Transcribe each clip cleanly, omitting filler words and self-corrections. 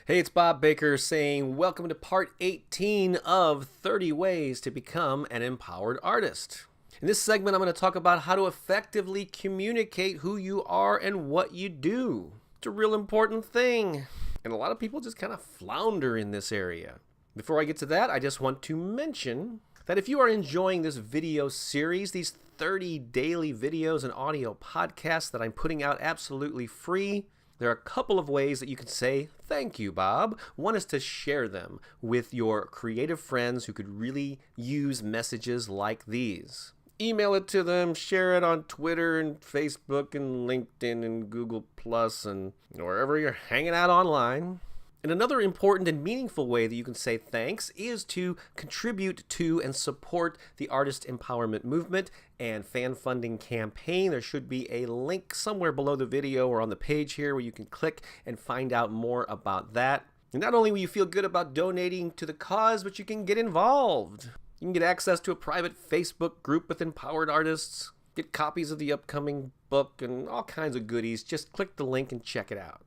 Hey, it's Bob Baker saying welcome to part 18 of 30 Ways to Become an Empowered Artist. In this segment, I'm going to talk about how to effectively communicate who you are and what you do. It's a real important thing, and a lot of people just kind of flounder in this area. Before I get to that, I just want to mention that if you are enjoying this video series, these 30 daily videos and audio podcasts that I'm putting out absolutely free, there are a couple of ways that you can say thank you, Bob. One is to share them with your creative friends who could really use messages like these. Email it to them, share it on Twitter and Facebook and LinkedIn and Google Plus and wherever you're hanging out online. And another important and meaningful way that you can say thanks is to contribute to and support the Artist Empowerment Movement and fan funding campaign. There should be a link somewhere below the video or on the page here where you can click and find out more about that. And not only will you feel good about donating to the cause, but you can get involved. You can get access to a private Facebook group with empowered artists, get copies of the upcoming book, and all kinds of goodies. Just click the link and check it out.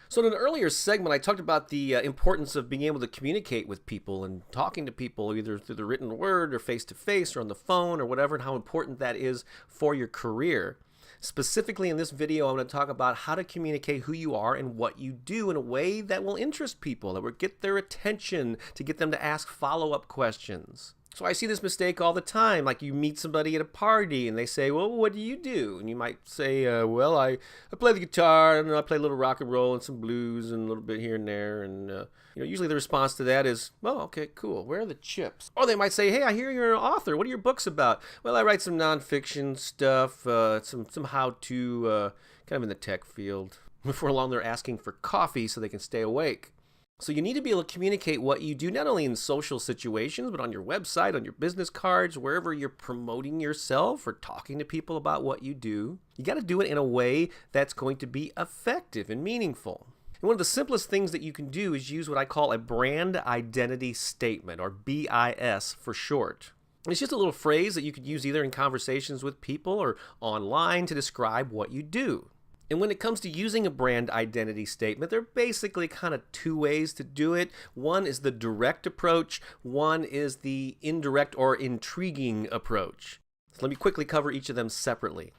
So in an earlier segment, I talked about the importance of being able to communicate with people and talking to people either through the written word or face-to-face or on the phone or whatever, and how important that is for your career. Specifically in this video, I'm going to talk about how to communicate who you are and what you do in a way that will interest people, that will get their attention, to get them to ask follow-up questions. So I see this mistake all the time. Like you meet somebody at a party and they say, well, what do you do? And you might say, well, I play the guitar and I play a little rock and roll and some blues and a little bit here and there. And usually the response to that is, well, okay, cool. Where are the chips? Or they might say, hey, I hear you're an author. What are your books about? Well, I write some nonfiction stuff, some how-to, kind of in the tech field. Before long, they're asking for coffee so they can stay awake. So you need to be able to communicate what you do, not only in social situations, but on your website, on your business cards, wherever you're promoting yourself or talking to people about what you do. You got to do it in a way that's going to be effective and meaningful. And one of the simplest things that you can do is use what I call a brand identity statement, or BIS for short. It's just a little phrase that you could use either in conversations with people or online to describe what you do. And when it comes to using a brand identity statement, there are basically kind of two ways to do it. One is the direct approach. One is the indirect or intriguing approach. So let me quickly cover each of them separately.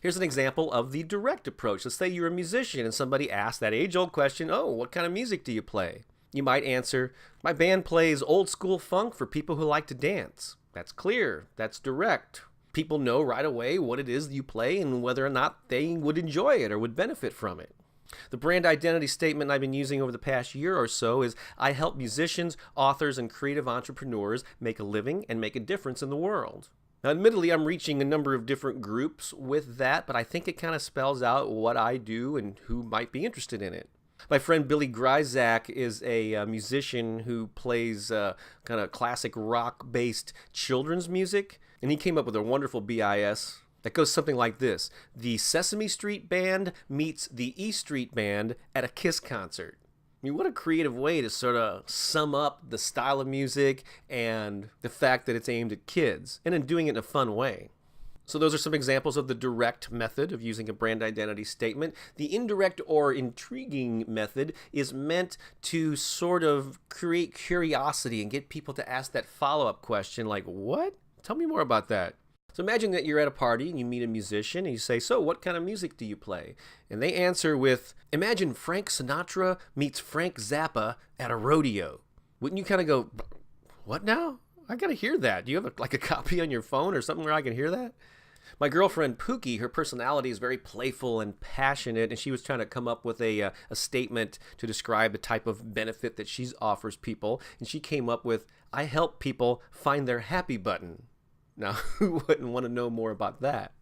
Here's an example of the direct approach. Let's say you're a musician and somebody asks that age-old question, oh, what kind of music do you play? You might answer, my band plays old school funk for people who like to dance. That's clear. That's direct. People know right away what it is you play and whether or not they would enjoy it or would benefit from it. The brand identity statement I've been using over the past year or so is I help musicians, authors, and creative entrepreneurs make a living and make a difference in the world. Now, admittedly, I'm reaching a number of different groups with that, but I think it kind of spells out what I do and who might be interested in it. My friend Billy Gryzak is a musician who plays kind of classic rock-based children's music. And he came up with a wonderful BIS that goes something like this. The Sesame Street Band meets the E Street Band at a Kiss concert. I mean, what a creative way to sort of sum up the style of music and the fact that it's aimed at kids, and in doing it in a fun way. So those are some examples of the direct method of using a brand identity statement. The indirect or intriguing method is meant to sort of create curiosity and get people to ask that follow-up question like, what? Tell me more about that. So imagine that you're at a party and you meet a musician and you say, so what kind of music do you play? And they answer with, imagine Frank Sinatra meets Frank Zappa at a rodeo. Wouldn't you kind of go, what now? I got to hear that. Do you have a copy on your phone or something where I can hear that? My girlfriend Pookie, her personality is very playful and passionate, and she was trying to come up with a statement to describe the type of benefit that she offers people, and she came up with, I help people find their happy button. Now, who wouldn't want to know more about that?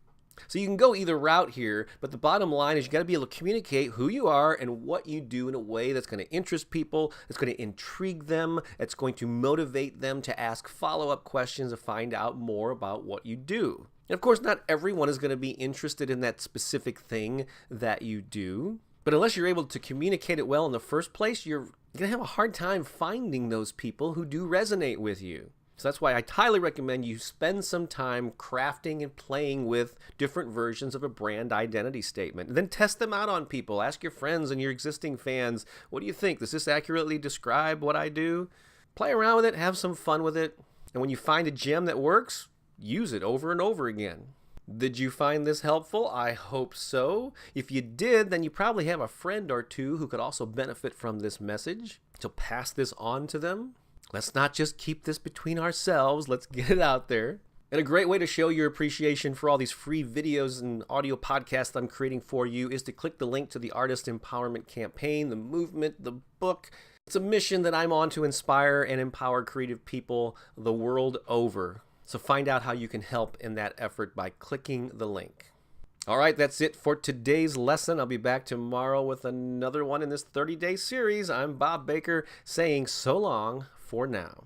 So you can go either route here, but the bottom line is you got to be able to communicate who you are and what you do in a way that's going to interest people, that's going to intrigue them, that's going to motivate them to ask follow-up questions to find out more about what you do. And of course, not everyone is going to be interested in that specific thing that you do, but unless you're able to communicate it well in the first place, you're going to have a hard time finding those people who do resonate with you. So that's why I highly recommend you spend some time crafting and playing with different versions of a brand identity statement. And then test them out on people. Ask your friends and your existing fans, what do you think? Does this accurately describe what I do? Play around with it, have some fun with it. And when you find a gem that works, use it over and over again. Did you find this helpful? I hope so. If you did, then you probably have a friend or two who could also benefit from this message. So pass this on to them. Let's not just keep this between ourselves. Let's get it out there. And a great way to show your appreciation for all these free videos and audio podcasts I'm creating for you is to click the link to the Artist Empowerment Campaign, the movement, the book. It's a mission that I'm on to inspire and empower creative people the world over. So find out how you can help in that effort by clicking the link. All right, that's it for today's lesson. I'll be back tomorrow with another one in this 30-day series. I'm Bob Baker saying so long for now.